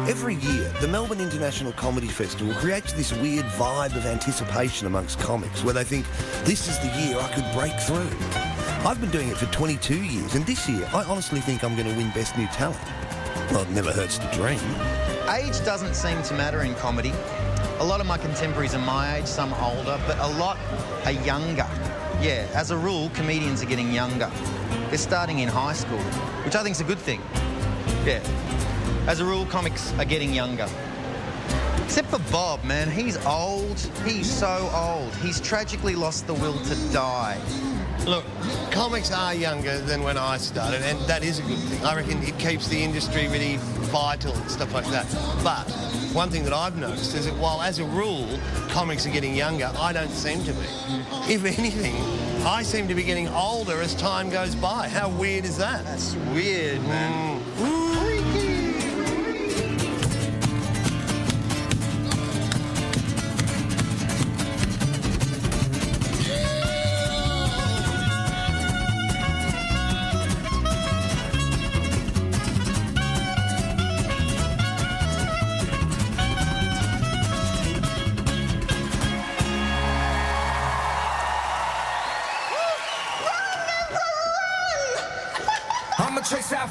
Every year, the Melbourne International Comedy Festival creates this weird vibe of anticipation amongst comics where they think, this is the year I could break through. I've been doing it for 22 years, and this year I honestly think I'm going to win Best New Talent. Well, it never hurts to dream. Age doesn't seem to matter in comedy. A lot of my contemporaries are my age, some older, but a lot are younger. Yeah, as a rule, comedians are getting younger. They're starting in high school, which I think is a good thing. Yeah. As a rule, comics are getting younger. Except for Bob, man. He's old. He's so old. He's tragically lost the will to die. Look, comics are younger than when I started, and that is a good thing. I reckon it keeps the industry really vital and stuff like that. But one thing that I've noticed is that while, as a rule, comics are getting younger, I don't seem to be. If anything, I seem to be getting older as time goes by. How weird is that? That's weird, man.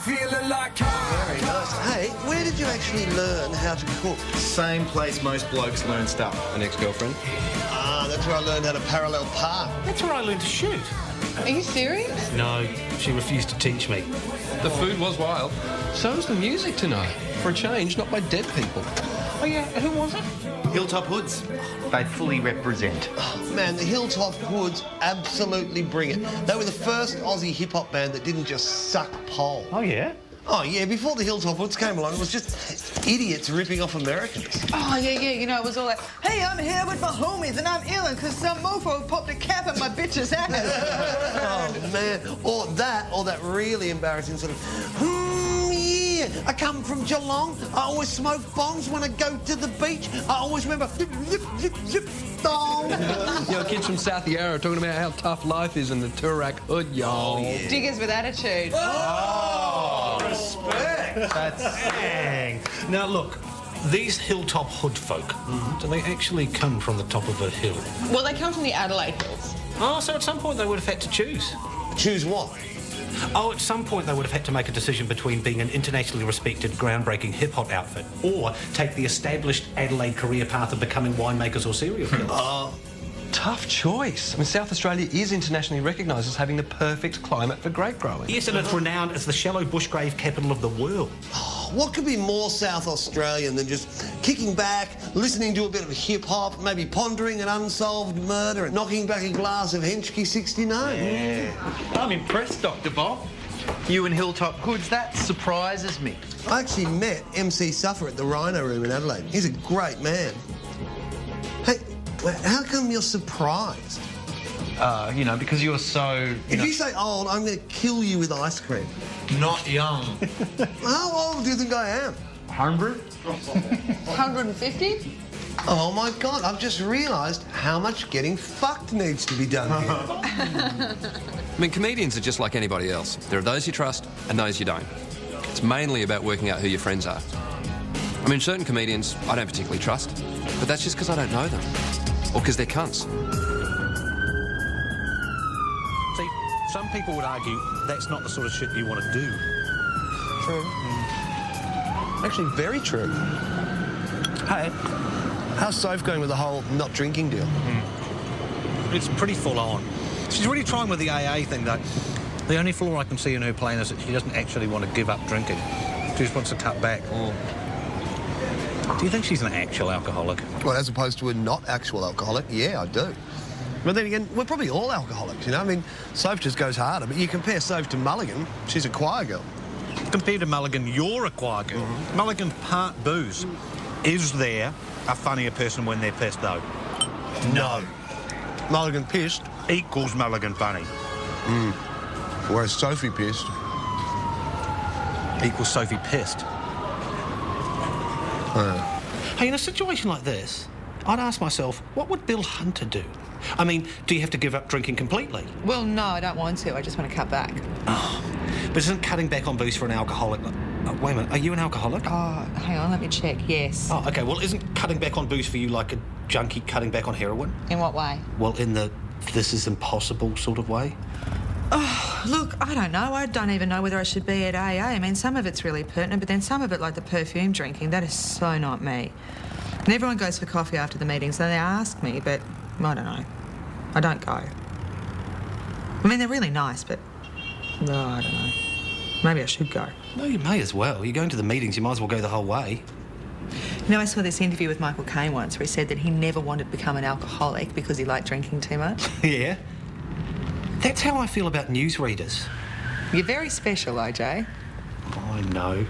Feeling like Very nice. Hey, where did you actually learn how to cook? Same place most blokes learn stuff. An ex-girlfriend? Ah, that's where I learned how to parallel park. That's where I learned to shoot. Are you serious? No, she refused to teach me. The food was wild. So was the music tonight. For a change, not by dead people. Oh, yeah, who was it? Hilltop Hoods. They fully represent. Oh, man, the Hilltop Hoods absolutely bring it. They were the first Aussie hip-hop band that didn't just suck pole. Oh, yeah? Oh, yeah, before the Hilltop Hoods came along, it was just idiots ripping off Americans. Oh, yeah, you know, it was all like, hey, I'm here with my homies and I'm ill because some mofo popped a cap in my bitch's ass. Oh, man. Or that really embarrassing sort of, yeah, I come from Geelong. I always smoke bongs when I go to the beach. I always remember, zip, zip, zip, zip, dong. You know, kids from South Yarra are talking about how tough life is in the Toorak hood, y'all. Oh, yeah. Diggers with attitude. Oh, respect. That's... Dang. Now, look, these hilltop hood folk, do they actually come from the top of a hill? Well, they come from the Adelaide Hills. Oh, so at some point they would have had to choose. Choose what? Oh, at some point they would have had to make a decision between being an internationally respected, groundbreaking hip-hop outfit or take the established Adelaide career path of becoming winemakers or serial killers. Tough choice. I mean, South Australia is internationally recognised as having the perfect climate for grape growing. Yes, and it's renowned as the shallow bushgrave capital of the world. What could be more South Australian than just kicking back, listening to a bit of hip-hop, maybe pondering an unsolved murder and knocking back a glass of Henschke 69? Yeah. I'm impressed, Dr. Bob. You and Hilltop Hoods, that surprises me. I actually met MC Suffer at the Rhino Room in Adelaide. He's a great man. Hey, how come you're surprised? You know, because you're so... If you say old, I'm going to kill you with ice cream. Not young. How old do you think I am? 100? 150? Oh, my God, I've just realised how much getting fucked needs to be done here. I mean, comedians are just like anybody else. There are those you trust and those you don't. It's mainly about working out who your friends are. I mean, certain comedians I don't particularly trust, but that's just because I don't know them. Or because they're cunts. See, some people would argue that's not the sort of shit you want to do. True. Actually, very true. Hey, how's Soph going with the whole not drinking deal? It's pretty full on. She's really trying with the AA thing, though. The only flaw I can see in her plan is that she doesn't actually want to give up drinking. She just wants to cut back. Do you think she's an actual alcoholic? Well, as opposed to a not actual alcoholic, yeah, I do. But then again, we're probably all alcoholics, you know? I mean, Soph just goes harder, but you compare Soph to Mulligan, she's a choir girl. Compared to Mulligan, you're a choir girl. Mulligan's part booze. Is there a funnier person when they're pissed, though? No. Mulligan pissed equals Mulligan funny. Whereas Sophie pissed equals Sophie pissed. Hey, in a situation like this, I'd ask myself, what would Bill Hunter do? I mean, do you have to give up drinking completely? Well, no, I don't want to. I just want to cut back. Oh, But isn't cutting back on booze for an alcoholic... wait a minute, are you an alcoholic? Oh, hang on, let me check. Yes. Oh, OK, well, isn't cutting back on booze for you like a junkie cutting back on heroin? In what way? Well, in the this is impossible sort of way. Oh, look, I don't know. I don't even know whether I should be at AA. I mean, some of it's really pertinent, but then some of it, like the perfume drinking, that is so not me. And everyone goes for coffee after the meetings, so they ask me, but I don't know. I don't go. I mean, they're really nice, but... no, I don't know. Maybe I should go. No, you may as well. You're going to the meetings, you might as well go the whole way. You know, I saw this interview with Michael Caine once where he said that he never wanted to become an alcoholic because he liked drinking too much. Yeah? That's how I feel about newsreaders. You're very special, OJ. I know.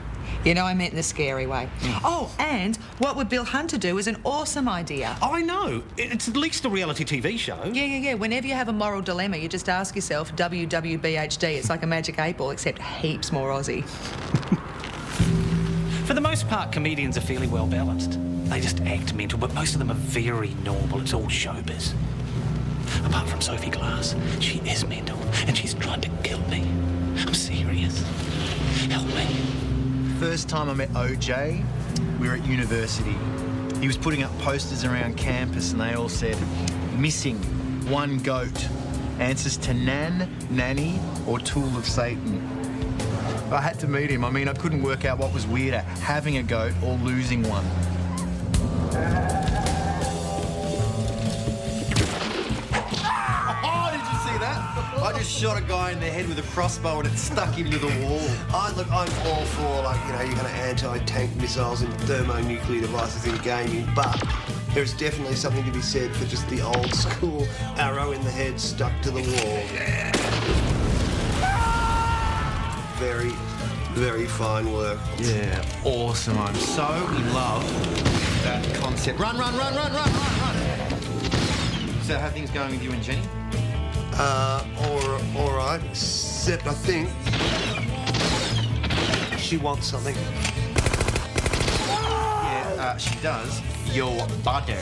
You know, I meant in a scary way. Oh, and what would Bill Hunter do is an awesome idea. I know. It's at least a reality TV show. Yeah. Whenever you have a moral dilemma, you just ask yourself, WWBHD. It's like a magic 8-ball, except heaps more Aussie. For the most part, comedians are fairly well balanced. They just act mental, but most of them are very normal. It's all showbiz. Apart from Sophie Glass, she is mental, and she's trying to kill me. I'm serious. Help me. First time I met OJ, we were at university. He was putting up posters around campus and they all said, missing, one goat. Answers to Nan, Nanny, or Tool of Satan. I had to meet him. I mean, I couldn't work out what was weirder, having a goat or losing one. Oh, did you see that? I just shot a guy in the head with a crossbow and it stuck him to the wall. Look, I'm all for, like, you know, you're going to anti-tank missiles and thermonuclear devices in gaming, but there's definitely something to be said for just the old school arrow in the head stuck to the wall. Very, very fine work. Yeah, awesome. I'm so in love with that concept. Run. So how are things going with you and Jenny? All right, except I think she wants something. Yeah, she does. Your butter.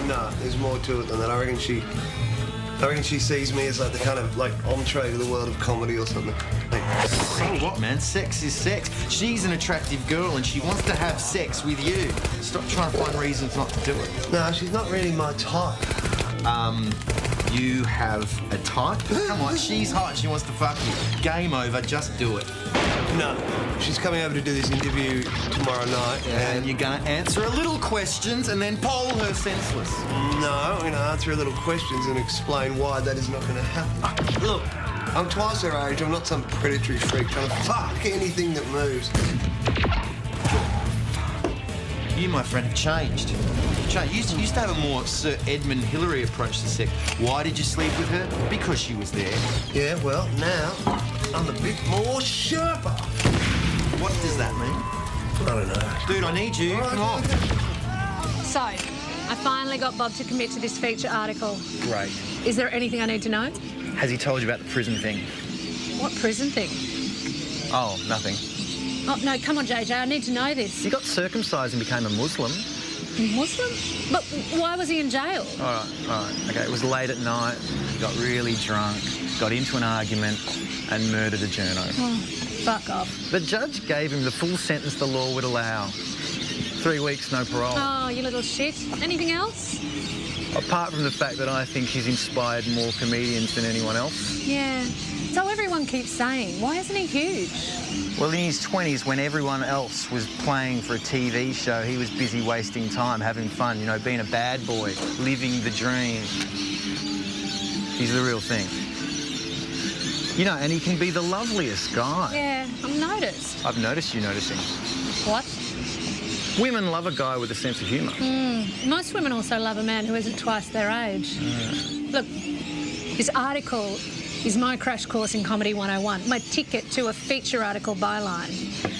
No, there's more to it than that. I reckon she sees me as like the kind of like entree to the world of comedy or something. So what, man? Sex is sex. She's an attractive girl and she wants to have sex with you. Stop trying to find reasons not to do it. No, she's not really my type. You have a type? Come on, she's hot. She wants to fuck you. Game over. Just do it. No, she's coming over to do this interview tomorrow night. And you're gonna answer a little questions and then poll her senseless. No, I'm going to answer a little questions and explain why that is not going to happen. Look, I'm twice her age. I'm not some predatory freak trying to fuck anything that moves. You, my friend, have changed. You used to have a more Sir Edmund Hillary approach to sex. Why did you sleep with her? Because she was there. Yeah, well, now I'm a bit more sharper. What does that mean? I don't know. Dude, I need you. Come on. So, I finally got Bob to commit to this feature article. Great. Is there anything I need to know? Has he told you about the prison thing? What prison thing? Oh, nothing. Oh, no, come on, JJ, I need to know this. He got circumcised and became a Muslim. Muslim? But why was he in jail? All right. Okay, it was late at night. He got really drunk, got into an argument and murdered a journo. Oh, fuck off. The judge gave him the full sentence the law would allow. 3 weeks, no parole. Oh, you little shit. Anything else? Apart from the fact that I think he's inspired more comedians than anyone else. Yeah. So everyone keeps saying, why isn't he huge? Well, in his 20s, when everyone else was playing for a TV show, he was busy wasting time, having fun, you know, being a bad boy, living the dream. He's the real thing. You know, and he can be the loveliest guy. Yeah, I've noticed. I've noticed you noticing. What? Women love a guy with a sense of humour. Most women also love a man who isn't twice their age. Look, this article is my crash course in Comedy 101, my ticket to a feature article byline.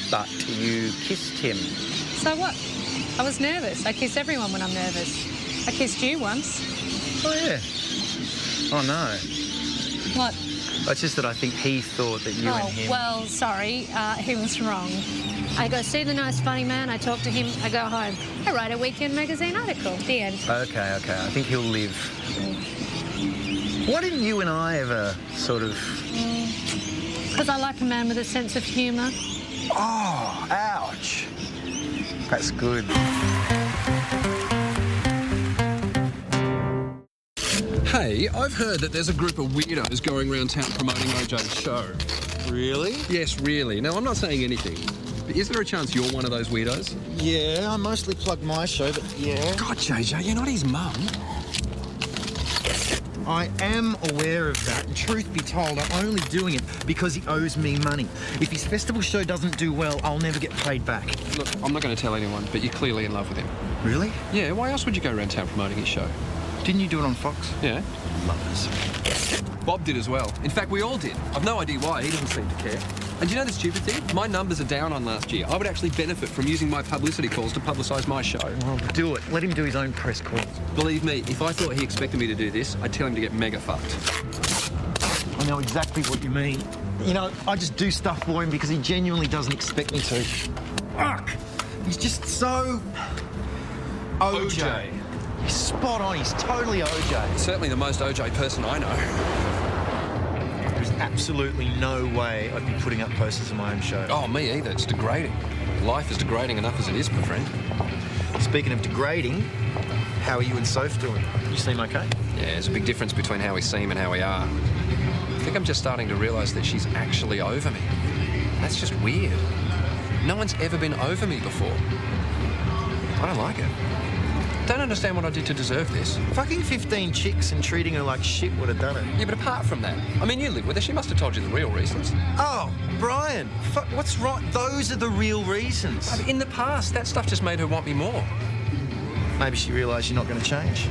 But you kissed him. So what? I was nervous. I kiss everyone when I'm nervous. I kissed you once. Oh, yeah. Oh, no. What? It's just that I think he thought that you and him... well, sorry. He was wrong. I go see the nice funny man, I talk to him, I go home. I write a weekend magazine article. The end. Okay. I think he'll live. Why didn't you and I ever sort of... Because I like a man with a sense of humour. Oh, ouch. That's good. Hey, I've heard that there's a group of weirdos going around town promoting OJ's show. Really? Yes, really. Now, I'm not saying anything, but is there a chance you're one of those weirdos? Yeah, I mostly plug my show, but yeah. God, JJ, you're not his mum. I am aware of that, and truth be told, I'm only doing it because he owes me money. If his festival show doesn't do well, I'll never get paid back. Look, I'm not going to tell anyone, but you're clearly in love with him. Really? Yeah, why else would you go around town promoting his show? Didn't you do it on Fox? Yeah. Lovers. Bob did as well. In fact, we all did. I've no idea why. He doesn't seem to care. And do you know the stupid thing? My numbers are down on last year. I would actually benefit from using my publicity calls to publicise my show. Well, do it. Let him do his own press calls. Believe me, if I thought he expected me to do this, I'd tell him to get mega fucked. I know exactly what you mean. You know, I just do stuff for him because he genuinely doesn't expect me to. Fuck! He's just so... OJ. He's spot on. He's totally OJ. Certainly the most OJ person I know. There's absolutely no way I'd be putting up posters of my own show. Oh, me either. It's degrading. Life is degrading enough as it is, my friend. Speaking of degrading, how are you and Soph doing? You seem okay? Yeah, there's a big difference between how we seem and how we are. I think I'm just starting to realise that she's actually over me. That's just weird. No one's ever been over me before. I don't like it. Don't understand what I did to deserve this. Fucking 15 chicks and treating her like shit would have done it. Yeah, but apart from that, I mean, you live with her. She must have told you the real reasons. Oh, Brian, what's right? Those are the real reasons. I mean, in the past, that stuff just made her want me more. Maybe she realised you're not going to change.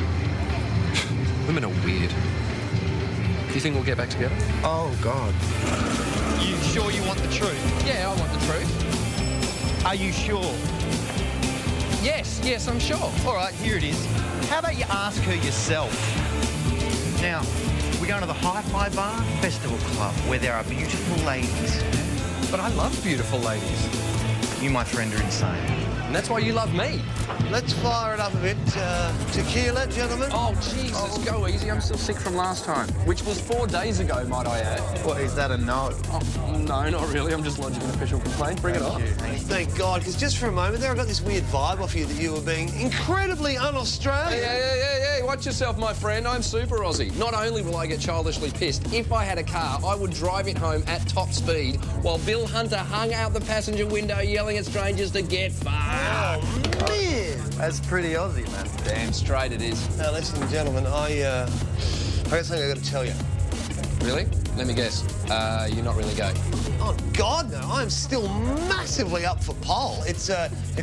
Women are weird. Do you think we'll get back together? Oh, God. You sure you want the truth? Yeah, I want the truth. Are you sure? Yes, I'm sure. All right, here it is. How about you ask her yourself? Now, we're going to the Hi-Fi Bar Festival Club where there are beautiful ladies. But I love beautiful ladies. You, my friend, are insane. And that's why you love me. Let's fire it up a bit. Tequila, gentlemen. Oh, Jesus, go easy. I'm still sick from last time, which was 4 days ago, might I add. What, is that a no? Oh, no, not really. I'm just lodging an official complaint. Bring it on. Thank God, because just for a moment there, I got this weird vibe off you that you were being incredibly un-Australian. Hey, watch yourself, my friend. I'm super Aussie. Not only will I get childishly pissed, if I had a car, I would drive it home at top speed while Bill Hunter hung out the passenger window yelling at strangers to get fucked. Oh, man. That's pretty Aussie, man. Damn straight it is. Now, listen, gentlemen, I got something I got to tell you. Really? Let me guess. You're not really gay. Oh, God, no. I'm still massively up for pole. It's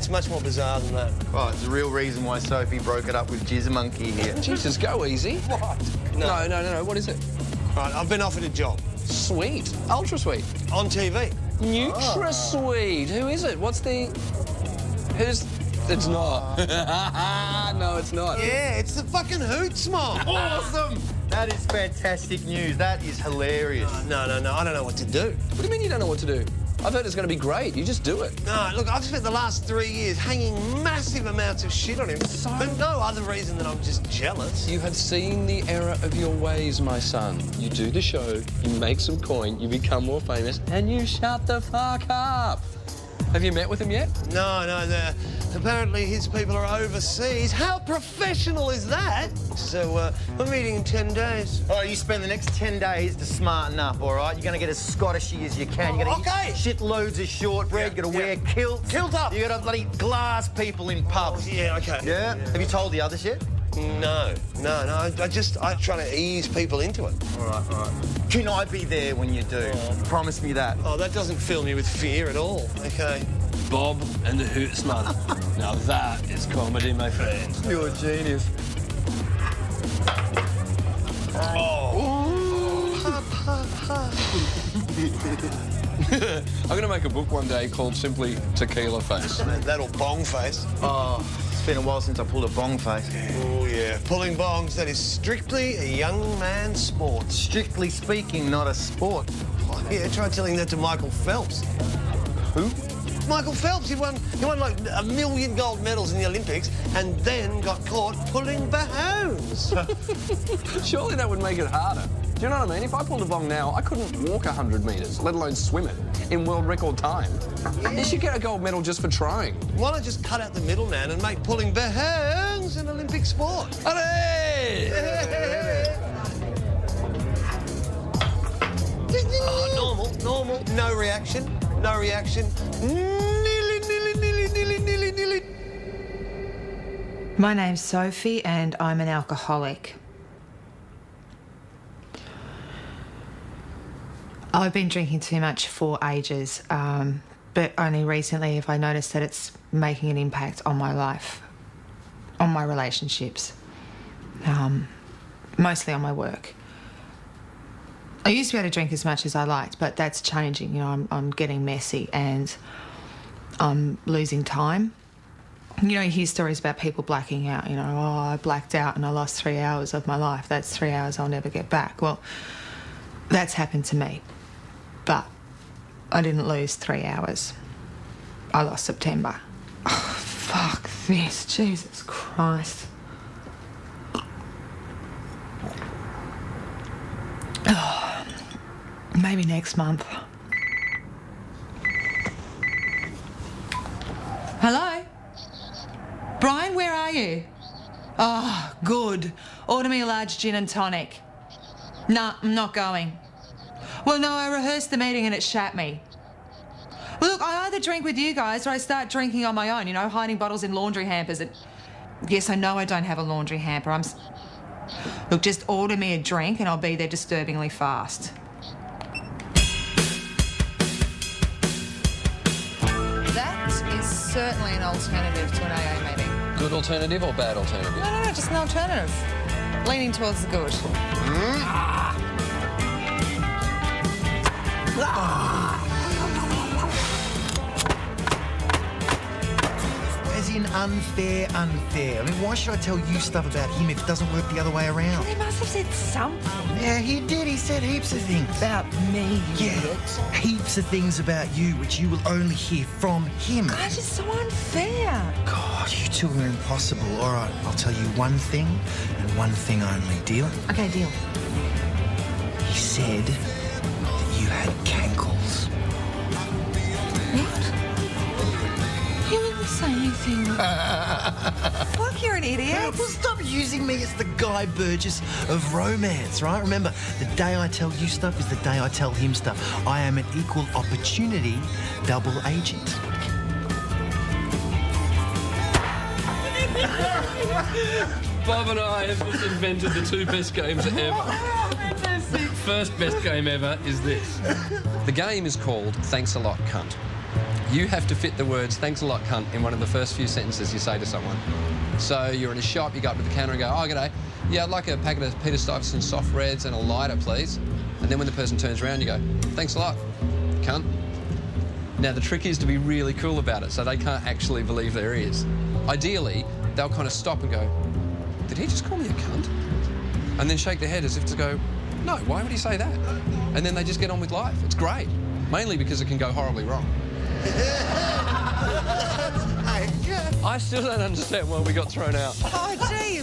much more bizarre than that. Oh, it's the real reason why Sophie broke it up with Jizz Monkey here. Jesus, go easy. What? No. What is it? Right, I've been offered a job. Sweet. Ultra sweet. On TV. Nutra-sweet. Who is it? What's the... Who's... It's not. No, it's not. Yeah, it's the fucking Hoots Mob. Awesome! That is fantastic news. That is hilarious. No. I don't know what to do. What do you mean you don't know what to do? I've heard it's going to be great. You just do it. No, look, I've spent the last 3 years hanging massive amounts of shit on him. For no other reason than I'm just jealous. You have seen the error of your ways, my son. You do the show, you make some coin, you become more famous, and you shut the fuck up. Have you met with him yet? No, apparently his people are overseas. How professional is that? So, we're meeting in 10 days. All right, you spend the next 10 days to smarten up, all right? You're going to get as Scottishy as you can. You're going to eat shitloads of shortbread. You're going to wear kilts. Kilt up. You're going to bloody glass people in pubs. Yeah, okay. Yeah? Have you told the others yet? No. I'm trying to ease people into it. All right. Can I be there when you do? Promise me that. Oh, that doesn't fill me with fear at all. Okay. Bob and the Hootsman. Now that is comedy, my friend. You're a genius. I'm going to make a book one day called simply Tequila Face. That'll bong face. Oh, it's been a while since I pulled a bong face. Oh, yeah. Pulling bongs, that is strictly a young man's sport. Strictly speaking, not a sport. Oh, yeah, try telling that to Michael Phelps. Who? Michael Phelps. He won like 1 million gold medals in the Olympics and then got caught pulling bahoons. Surely that would make it harder. Do you know what I mean? If I pulled a bong now, I couldn't walk 100 metres, let alone swim it, in world record time. Yeah. You should get a gold medal just for trying. Why not just cut out the middleman and make pulling bahoons an Olympic sport? Hey! Oh, normal, no reaction. Nearly. My name's Sophie and I'm an alcoholic. I've been drinking too much for ages, but only recently have I noticed that it's making an impact on my life, on my relationships, mostly on my work. I used to be able to drink as much as I liked, but that's changing. You know, I'm getting messy and I'm losing time. You know, you hear stories about people blacking out, you know, oh, I blacked out and I lost 3 hours of my life. That's 3 hours I'll never get back. Well, that's happened to me. But I didn't lose 3 hours. I lost September. Oh, fuck this. Jesus Christ. Oh, maybe next month. Hello? Brian, where are you? Oh, good. Order me a large gin and tonic. Nah, I'm not going. Well, no, I rehearsed the meeting and it shat me. Well, look, I either drink with you guys or I start drinking on my own, you know, hiding bottles in laundry hampers. And yes, I know I don't have a laundry hamper. Look, just order me a drink and I'll be there disturbingly fast. That is certainly an alternative to an AA meeting. Good alternative or bad alternative? No, just an alternative. Leaning towards the good. As in unfair. I mean, why should I tell you stuff about him if it doesn't work the other way around? He must have said something. Yeah, he did. He said heaps of things. About me, you Yeah, idiot. heaps of things about you which you will only hear from him. Gosh, it's so unfair. God, you two are impossible. All right, I'll tell you one thing and one thing only. Deal? Okay, deal. He said that you had cankles. What? You didn't say anything. Fuck, you're an idiot. Well, stop using me as the Guy Burgess of romance, right? Remember, the day I tell you stuff is the day I tell him stuff. I am an equal opportunity double agent. Bob and I have just invented the 2 best games ever. First best game ever is this. The game is called Thanks a Lot, Cunt. You have to fit the words thanks a lot, cunt in one of the first few sentences you say to someone. So you're in a shop, you go up to the counter and go, oh, g'day. Yeah, I'd like a packet of Peter Stuyvesant soft reds and a lighter, please. And then when the person turns around, you go, thanks a lot, cunt. Now, the trick is to be really cool about it so they can't actually believe their ears. Ideally, they'll kind of stop and go, did he just call me a cunt? And then shake their head as if to go, no, why would he say that? And then they just get on with life. It's great, mainly because it can go horribly wrong. I still don't understand why we got thrown out. Oh, gee,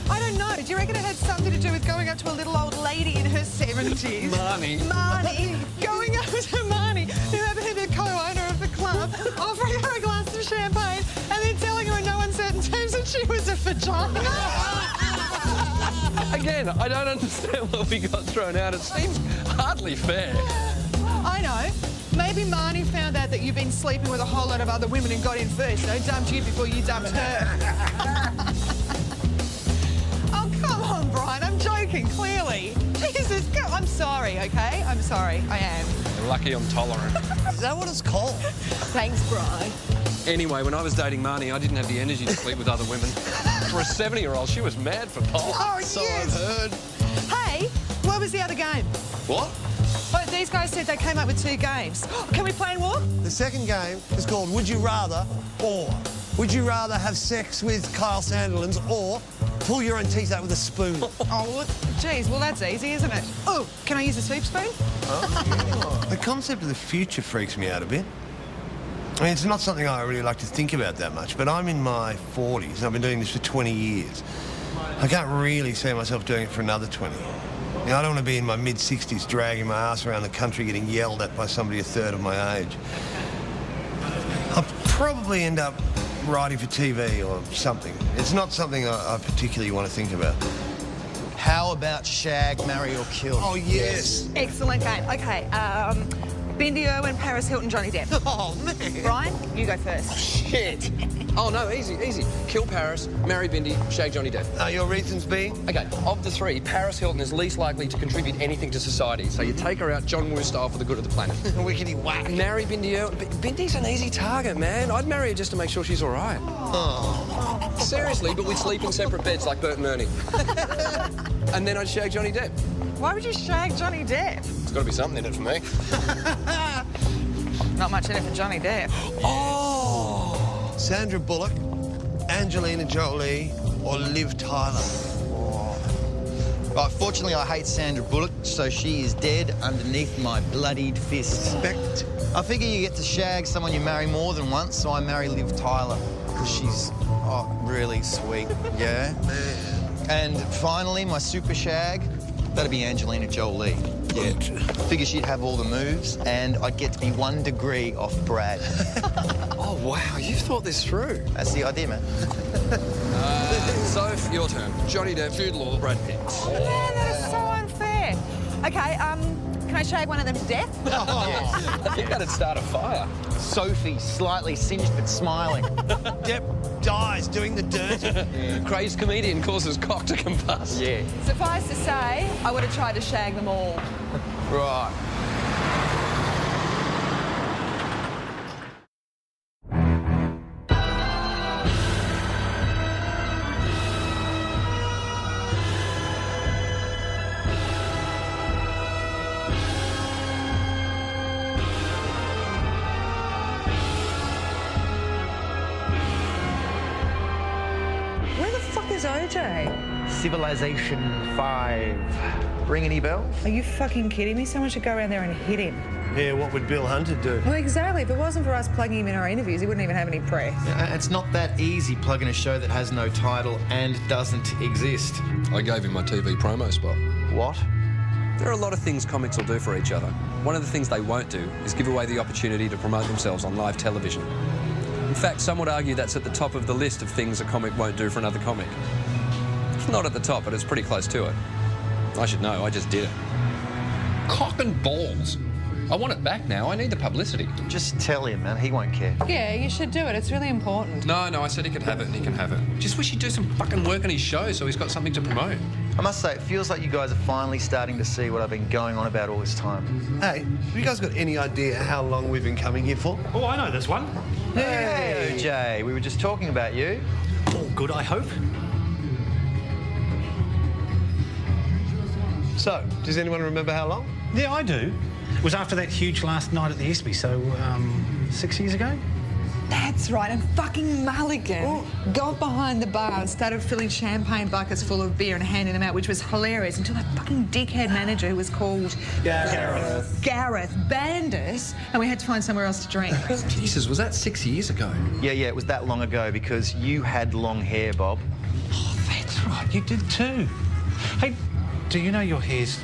I don't know. Do you reckon it had something to do with going up to a little old lady in her 70s? Marnie. Going up to Marnie, who happened to be the co-owner of the club, offering her a glass of champagne and then telling her in no uncertain terms that she was a vagina. Again, I don't understand why we got thrown out. It seems hardly fair. I know. Maybe Marnie found out that you've been sleeping with a whole lot of other women and got in first, so dumped you before you dumped her. Oh, come on, Brian. I'm joking, clearly. Jesus, I'm sorry, OK? I'm sorry. I am. You're lucky I'm tolerant. Is that what it's called? Thanks, Brian. Anyway, when I was dating Marnie, I didn't have the energy to sleep with other women. For a 70-year-old, she was mad for pole. Oh, So yes. I've heard. Hey, what was the other game? What? Oh, these guys said they came up with 2 games. Can we play more? The second game is called Would You Rather or Would you rather have sex with Kyle Sandilands or pull your own teeth out with a spoon? Oh, geez, well, that's easy, isn't it? Oh, can I use a soup spoon? The concept of the future freaks me out a bit. I mean, it's not something I really like to think about that much, but I'm in my 40s and I've been doing this for 20 years. I can't really see myself doing it for another 20. I don't want to be in my mid-60s dragging my ass around the country getting yelled at by somebody a third of my age. I'll probably end up writing for TV or something. It's not something I particularly want to think about. How about shag, marry or kill? Oh, yes. Excellent game. Okay, Bindi Irwin, Paris Hilton, Johnny Depp. Oh, man. Brian, you go first. Shit. Oh, no, easy. Kill Paris, marry Bindi, shag Johnny Depp. Your reasons being? Okay, of the three, Paris Hilton is least likely to contribute anything to society, so you take her out John Woo style for the good of the planet. Wickety whack. Marry Bindi Irwin. Bindi's an easy target, man. I'd marry her just to make sure she's all right. Oh. Seriously, but we'd sleep in separate beds like Bert and Ernie. And then I'd shag Johnny Depp. Why would you shag Johnny Depp? There's got to be something in it for me. Not much in it for Johnny Depp. Oh! Sandra Bullock, Angelina Jolie, or Liv Tyler? Right, fortunately, I hate Sandra Bullock, so she is dead underneath my bloodied fist. Respect. I figure you get to shag someone you marry more than once, so I marry Liv Tyler, because she's, really sweet. Yeah? And finally, my super shag, that'd be Angelina Jolie. Yeah. Figure she'd have all the moves, and I'd get to be 1 degree off Brad. Oh, wow, you've thought this through. That's the idea, man. Soph, your turn. Johnny Depp, Jude Law, Brad Pitt. Man, that is so unfair. Okay, can I shag one of them to death? I think that'd start a fire. Sophie, slightly singed but smiling. Depp dies doing the dirty. Crazed comedian causes cock to combust. Yeah. Suffice to say, I would have tried to shag them all. Right. Where the fuck is OJ? Civilization 5. Ring any bells? Are you fucking kidding me? Someone should go around there and hit him. Yeah, what would Bill Hunter do? Well, exactly. If it wasn't for us plugging him in our interviews, he wouldn't even have any press. It's not that easy plugging a show that has no title and doesn't exist. I gave him my TV promo spot. What? There are a lot of things comics will do for each other. One of the things they won't do is give away the opportunity to promote themselves on live television. In fact, some would argue that's at the top of the list of things a comic won't do for another comic. It's not at the top, but it's pretty close to it. I should know, I just did it. Cock and balls. I want it back now. I need the publicity. Just tell him, man. He won't care. Yeah, you should do it. It's really important. No, I said he could have it and he can have it. Just wish he'd do some fucking work on his show so he's got something to promote. I must say, it feels like you guys are finally starting to see what I've been going on about all this time. Hey, have you guys got any idea how long we've been coming here for? Oh, I know this one. Hey, Jay, we were just talking about you. All good, I hope. So, does anyone remember how long? Yeah, I do. It was after that huge last night at the ESPY, so 6 years ago. That's right, and fucking Mulligan got behind the bar and started filling champagne buckets full of beer and handing them out, which was hilarious, until that fucking dickhead manager who was called... Gareth banned us, and we had to find somewhere else to drink. Jesus, was that 6 years ago? Yeah, it was that long ago because you had long hair, Bob. Oh, that's right, you did too. Hey, do you know your hair's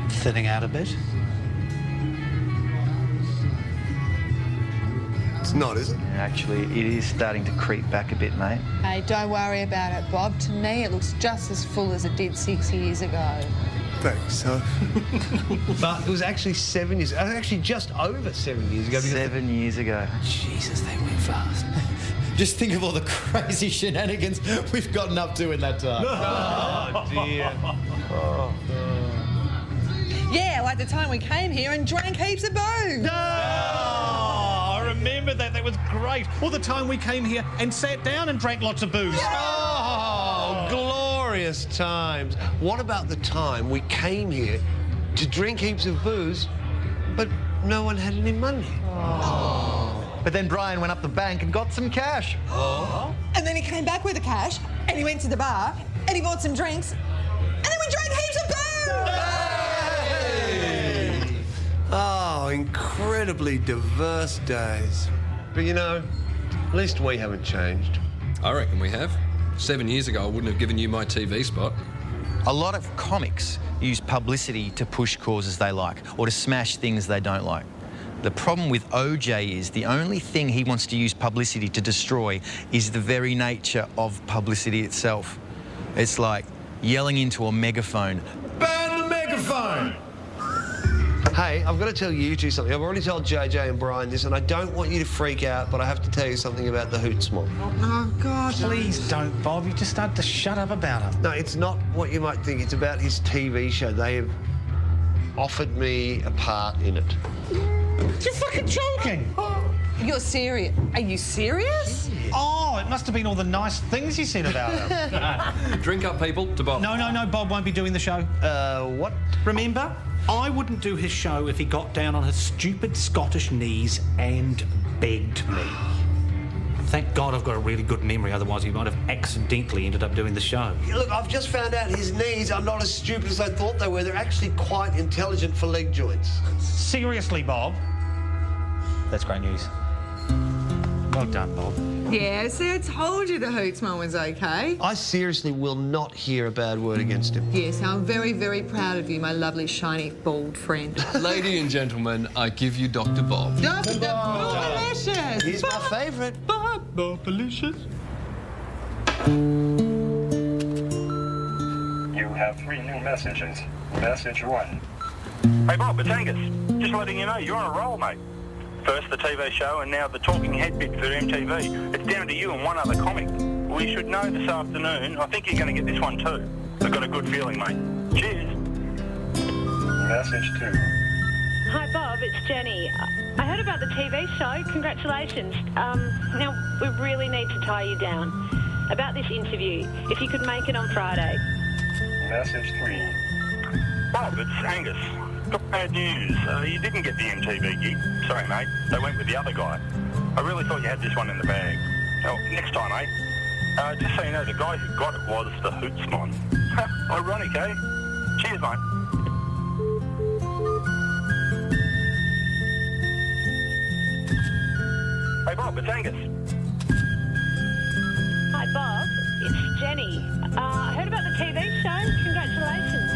thinning out a bit? It's not, is it? Yeah, actually, it is starting to creep back a bit, mate. Hey, don't worry about it, Bob. To me, it looks just as full as it did 6 years ago. Thanks, so. But it was actually 7 years. Actually, just over 7 years ago. 7 years ago. Jesus, they went fast. Just think of all the crazy shenanigans we've gotten up to in that time. Oh, dear. Yeah, like the time we came here and drank heaps of booze. I remember that. That was great. All the time we came here and sat down and drank lots of booze. Oh, glorious times. What about the time we came here to drink heaps of booze, but no one had any money? But then Brian went up the bank and got some cash. And then he came back with the cash, and he went to the bar, and he bought some drinks, and then we drank heaps of booze! Oh, incredibly diverse days. But you know, at least we haven't changed. I reckon we have. 7 years ago, I wouldn't have given you my TV spot. A lot of comics use publicity to push causes they like or to smash things they don't like. The problem with OJ is the only thing he wants to use publicity to destroy is the very nature of publicity itself. It's like yelling into a megaphone, "Burn the megaphone!" Hey, I've got to tell you two something. I've already told JJ and Brian this, and I don't want you to freak out, but I have to tell you something about the Hootsmon. Oh, God. Please don't, Bob. You just started to shut up about him. No, it's not what you might think. It's about his TV show. They have offered me a part in it. You're fucking joking. You're serious? Are you serious? Oh, it must have been all the nice things you said about him. Drink up, people, to Bob. No, Bob won't be doing the show. What? Remember, I wouldn't do his show if he got down on his stupid Scottish knees and begged me. Thank God I've got a really good memory, otherwise he might have accidentally ended up doing the show. Look, I've just found out his knees are not as stupid as I thought they were. They're actually quite intelligent for leg joints. Seriously, Bob? That's great news. Well done, Bob. Yeah, see, I told you the Hootsman was okay. I seriously will not hear a bad word against him. Yes, I'm very, very proud of you, my lovely, shiny, bald friend. Lady and gentlemen, I give you Dr. Bob. Dr. Delicious! He's my favourite. Bob Delicious. You have 3 new messages. Message 1. Hey Bob, it's Angus. Just letting you know, you're on a roll, mate. First the TV show and now the talking head bit for MTV. It's down to you and one other comic. We should know this afternoon. I think you're going to get this one too. I've got a good feeling, mate. Cheers. Message 2. Hi Bob, it's Jenny. I heard about the TV show. Congratulations. Now, we really need to tie you down. About this interview, if you could make it on Friday. Message 3. Bob, it's Angus. Got bad news. You didn't get the MTV gig. Sorry, mate. They went with the other guy. I really thought you had this one in the bag. Oh, next time, eh? Just so you know, the guy who got it was the Hootsmon. Ironic, eh? Cheers, mate. Hey, Bob, it's Angus. Hi Bob, it's Jenny. I heard about the TV show. Congratulations.